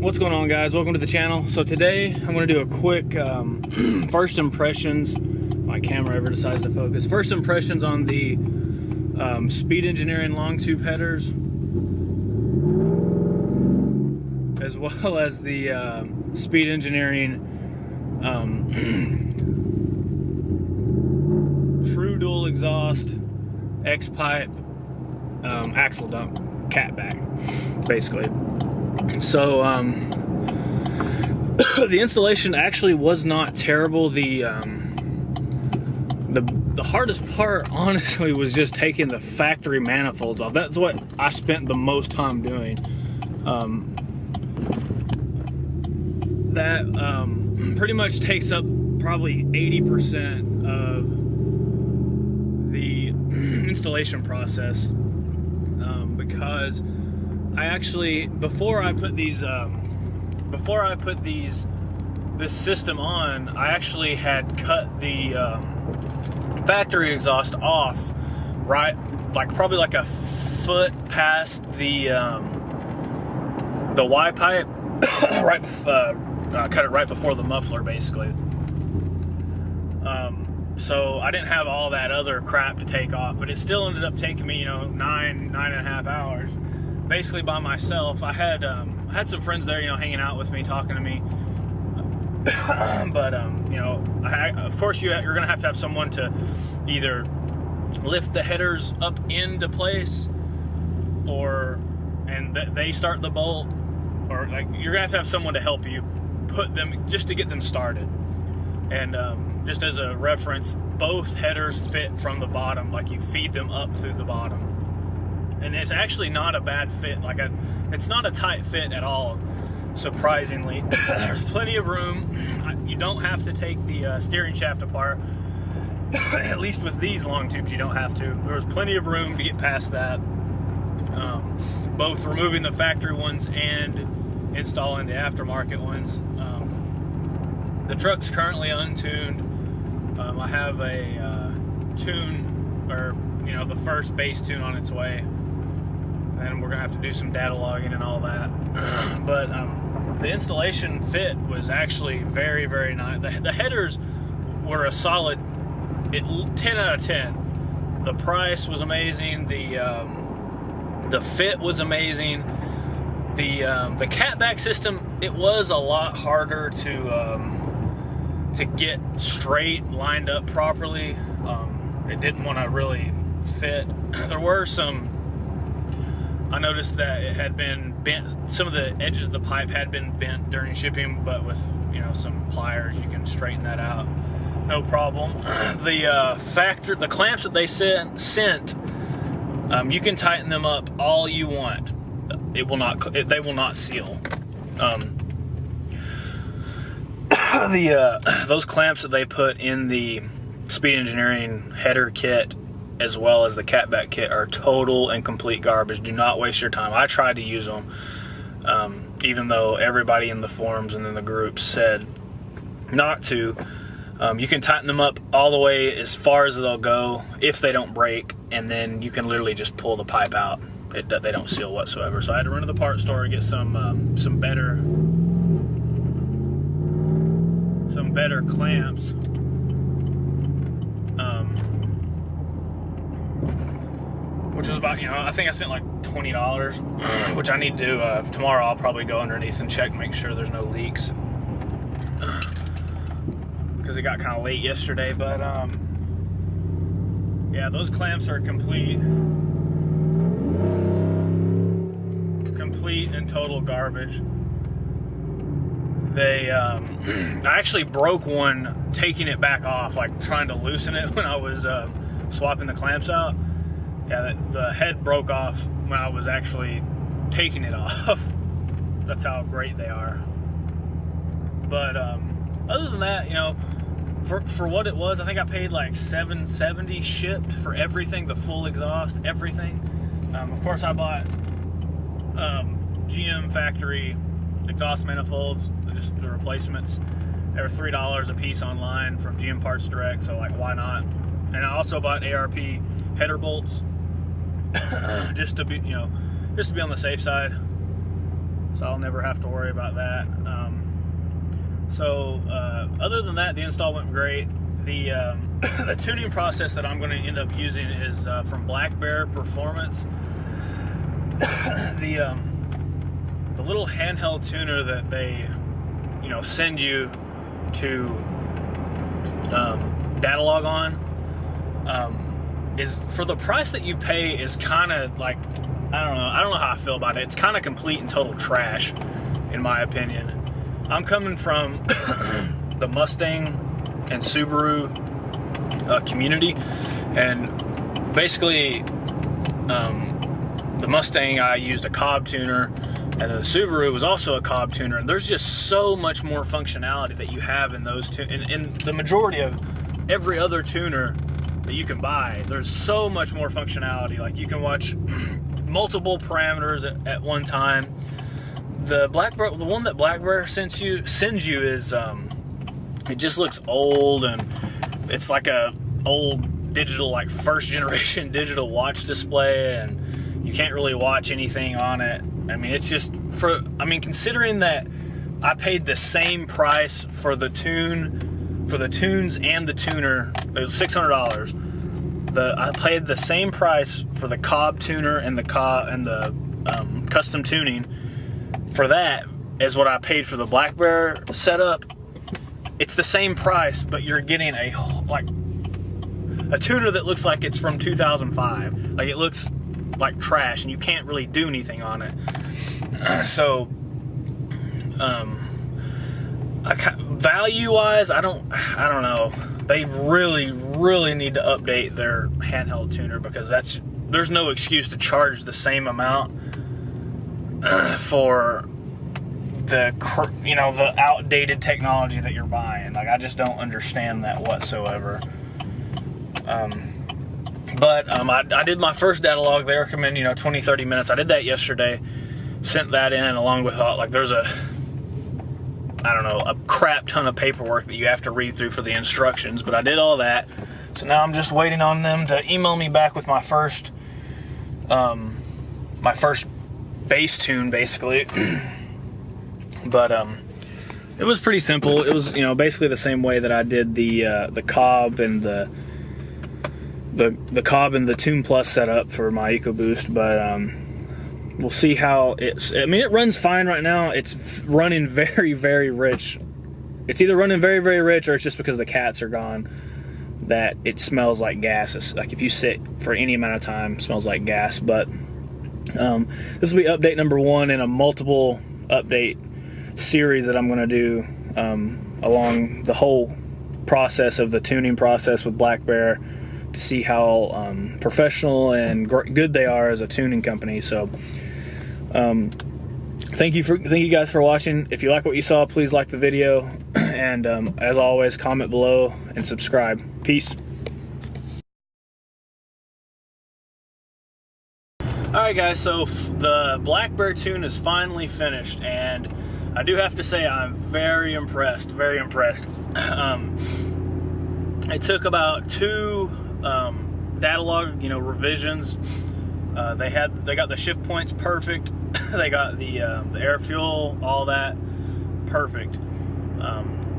What's going on, guys? Welcome to the channel. So today I'm going to do a quick first impressions. My camera ever decides to focus. First impressions on the Speed Engineering long tube headers, as well as the Speed Engineering true dual exhaust X-pipe axle dump catback, basically. So the installation actually was not terrible. The hardest part, honestly, was just taking the factory manifolds off. That's what I spent the most time doing. That pretty much takes up probably 80% of the installation process, because I actually, before I put this system on, I actually had cut the factory exhaust off, right, probably like a foot past the Y pipe, right. Cut it right before the muffler, basically. So I didn't have all that other crap to take off, but it still ended up taking me, 9.5 hours. Basically by myself. I had some friends there, hanging out with me, talking to me. But of course you're gonna have to have someone to either lift the headers up into place, and they start the bolt, or you're gonna have to have someone to help you put them, just to get them started. And just as a reference, both headers fit from the bottom, you feed them up through the bottom. And it's actually not a bad fit. It's not a tight fit at all, surprisingly. There's plenty of room. You don't have to take the steering shaft apart. At least with these long tubes, you don't have to. There's plenty of room to get past that. Both removing the factory ones and installing the aftermarket ones. The truck's currently untuned. I have a tune, or the first base tune on its way. And we're gonna have to do some data logging and all that. But the installation fit was actually very, very nice. The headers were a solid 10 out of 10. The price was amazing. The fit was amazing. The catback system, it was a lot harder to get straight, lined up properly. It didn't want to really fit. There were some. I noticed that it had been bent. Some of the edges of the pipe had been bent during shipping, but with some pliers, you can straighten that out, no problem. The clamps that they sent, you can tighten them up all you want. They will not seal. Those clamps that they put in the Speed Engineering header kit, as well as the catback kit, are total and complete garbage. Do not waste your time. I tried to use them, even though everybody in the forums and in the groups said not to. You can tighten them up all the way as far as they'll go if they don't break, and then you can literally just pull the pipe out. They don't seal whatsoever. So I had to run to the parts store and get some better clamps. Which was about, I think I spent like $20, which I need to do. Tomorrow I'll probably go underneath and check, make sure there's no leaks. Because it got kind of late yesterday, but yeah, those clamps are complete and total garbage. I actually broke one taking it back off, trying to loosen it when I was swapping the clamps out. Yeah, the head broke off when I was actually taking it off. That's how great they are. But other than that, for what it was, I think I paid like $770 shipped for everything, the full exhaust, everything. Of course, I bought GM factory exhaust manifolds, just the replacements. They were $3 a piece online from GM Parts Direct, so why not? And I also bought ARP header bolts, just to be on the safe side. so I'll never have to worry about that. Other than that, the install went great. The the tuning process that I'm going to end up using is from Black Bear Performance. The little handheld tuner that they, you know, send you to data log on, is, for the price that you pay, is kind of like, I don't know how I feel about it. It's kind of complete and total trash, in my opinion. I'm coming from the Mustang and Subaru community, and basically the Mustang, I used a Cobb tuner, and the Subaru was also a Cobb tuner, and there's just so much more functionality that you have in those two, in the majority of every other tuner that you can buy. There's so much more functionality. Like, you can watch multiple parameters at one time. The one that Black Bear sends you is it just looks old, and it's like a old digital, like first generation digital watch display, and you can't really watch anything on it. I mean, it's just, considering that I paid the same price for the tunes and the tuner, it was $600. I paid the same price for the Cobb tuner and the custom tuning for that as what I paid for the Black Bear setup. It's the same price, but you're getting a tuner that looks like it's from 2005. Like, it looks like trash, and you can't really do anything on it. Value-wise, I don't know. They really need to update their handheld tuner, because there's no excuse to charge the same amount for the outdated technology that you're buying. Like, I just don't understand that whatsoever. I did my first data log. They recommend 20-30 minutes. I did that yesterday, sent that in along with there's a crap ton of paperwork that you have to read through for the instructions, but I did all that. So now I'm just waiting on them to email me back with my first bass tune, basically. But it was pretty simple. It was basically the same way that I did the Cobb and the Cobb and the Tune Plus setup for my EcoBoost, but we'll see how it runs fine right now. It's running very, very rich. It's either running very, very rich, or it's just because the cats are gone that it smells like gas. It's like, if you sit for any amount of time, it smells like gas. But this will be update number 1 in a multiple update series that I'm going to do along the whole process of the tuning process with Black Bear, to see how professional and good they are as a tuning company. So thank you guys for watching. If you like what you saw, please like the video, and as always, comment below and subscribe. Peace. Alright guys, so the Black Bear tune is finally finished, and I do have to say I'm very impressed, very impressed. It took about 2 data log revisions. They got the shift points perfect. They got the air fuel, all that perfect.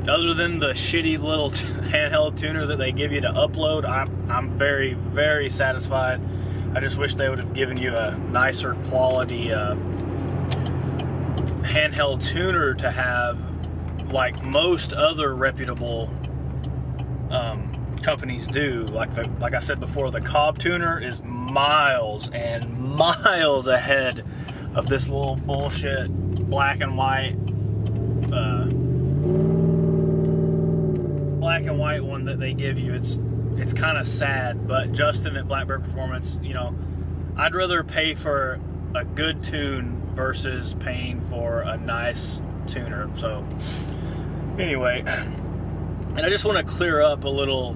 Other than the shitty little handheld tuner that they give you to upload, I'm very, very satisfied. I just wish they would have given you a nicer quality handheld tuner to have, like most other reputable companies do. Like I said before, the Cobb tuner is miles and miles ahead of this little bullshit black and white one that they give you. It's kind of sad, but Justin at Black Bear Performance, I'd rather pay for a good tune versus paying for a nice tuner. So anyway, and I just want to clear up a little.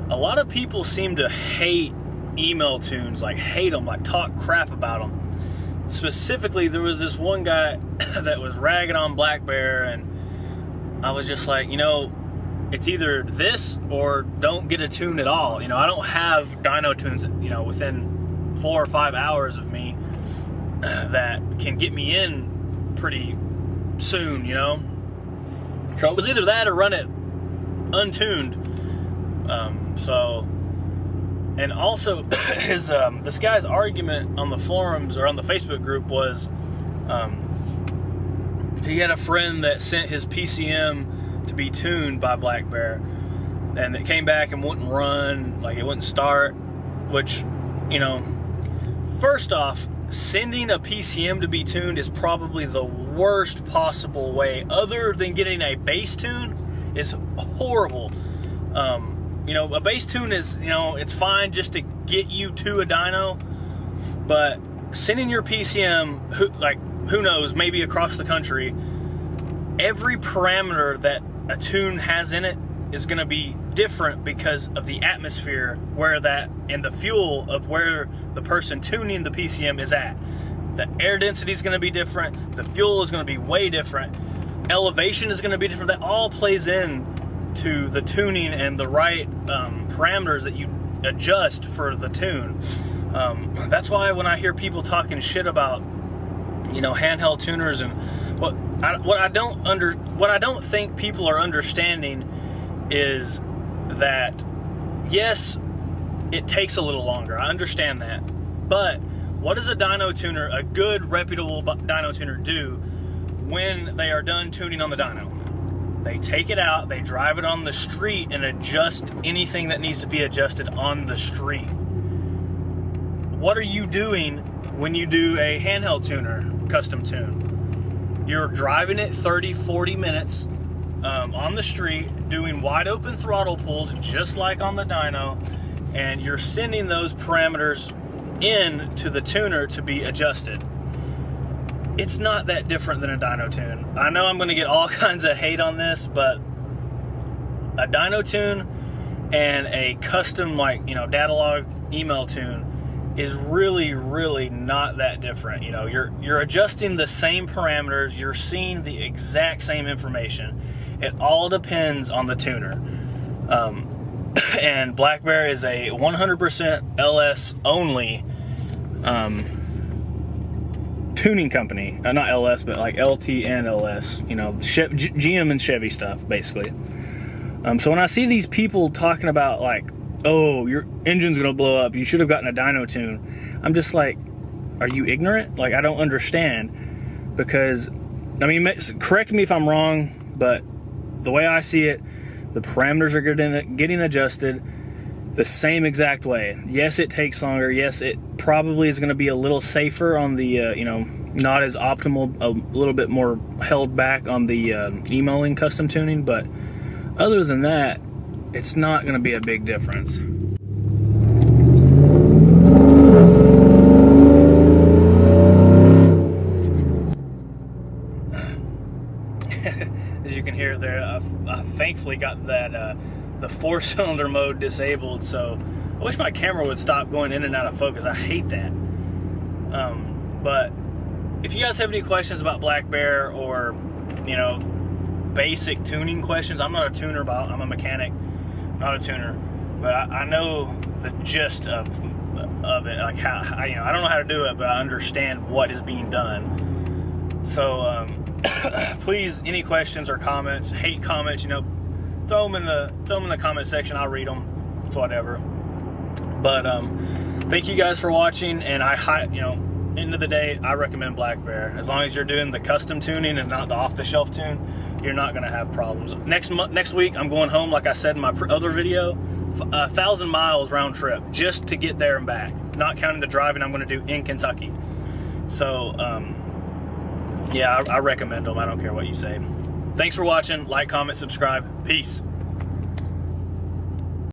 A lot of people seem to hate email tunes, hate them, talk crap about them. Specifically, there was this one guy that was ragging on Black Bear, and I was just like, it's either this or don't get a tune at all. I don't have dyno tunes, within 4 or 5 hours of me that can get me in pretty soon, you know. So it was either that or run it untuned. And also his this guy's argument on the forums or on the Facebook group was he had a friend that sent his PCM to be tuned by Black Bear, and it came back and wouldn't run, like it wouldn't start, which, you know, first off, sending a PCM to be tuned is probably the worst possible way, other than getting a base tune, is horrible. You know, a base tune is, you know, it's fine just to get you to a dyno, but sending your PCM, who knows, maybe across the country, every parameter that a tune has in it is going to be different because of the atmosphere where that, and the fuel of where the person tuning the PCM is at. The air density is going to be different, the fuel is going to be way different, elevation is going to be different. That all plays in to the tuning and the right parameters that you adjust for the tune. That's why when I hear people talking shit about, you know, handheld tuners, and what I don't think people are understanding is that, yes, it takes a little longer. I understand that, but what does a dyno tuner, a good reputable dyno tuner, do when they are done tuning on the dyno? They take it out, they drive it on the street and adjust anything that needs to be adjusted on the street. What are you doing when you do a handheld tuner custom tune? You're driving it 30-40 minutes on the street, doing wide open throttle pulls just like on the dyno, and you're sending those parameters in to the tuner to be adjusted. It's not that different than a dyno tune. I know I'm going to get all kinds of hate on this, but a dyno tune and a custom, like, you know, data log email tune is really, really not that different. You know, you're adjusting the same parameters, you're seeing the exact same information. It all depends on the tuner. And Black Bear is a 100% LS only tuning company. Not LS, but like LT and LS. You know, GM and Chevy stuff, basically. So when I see these people talking about, like, oh, your engine's gonna blow up, you should have gotten a dyno tune, I'm just like, are you ignorant? Like, I don't understand. Because, I mean, correct me if I'm wrong, but the way I see it, the parameters are getting adjusted the same exact way. Yes, it takes longer. Yes, it probably is going to be a little safer on the, you know, not as optimal, a little bit more held back on the emailing custom tuning. But other than that, it's not going to be a big difference. As you can hear there, I thankfully got that the 4-cylinder mode disabled, so I wish my camera would stop going in and out of focus. I hate that. But if you guys have any questions about Black Bear, or, you know, basic tuning questions, I'm not a tuner, but I'm a mechanic, not a tuner, but I know the gist of it, like how, you know, I don't know how to do it, but I understand what is being done. So please, any questions or comments, hate comments, you know, throw them in the comment section. I'll read them. It's whatever. But thank you guys for watching, and you know, end of the day, I recommend Black Bear. As long as you're doing the custom tuning and not the off-the-shelf tune, you're not going to have problems. Next week, I'm going home, like I said in my other video, 1,000 miles round trip just to get there and back, not counting the driving I'm going to do in Kentucky. So yeah, I recommend them. I don't care what you say. Thanks for watching. Like, comment, subscribe. Peace.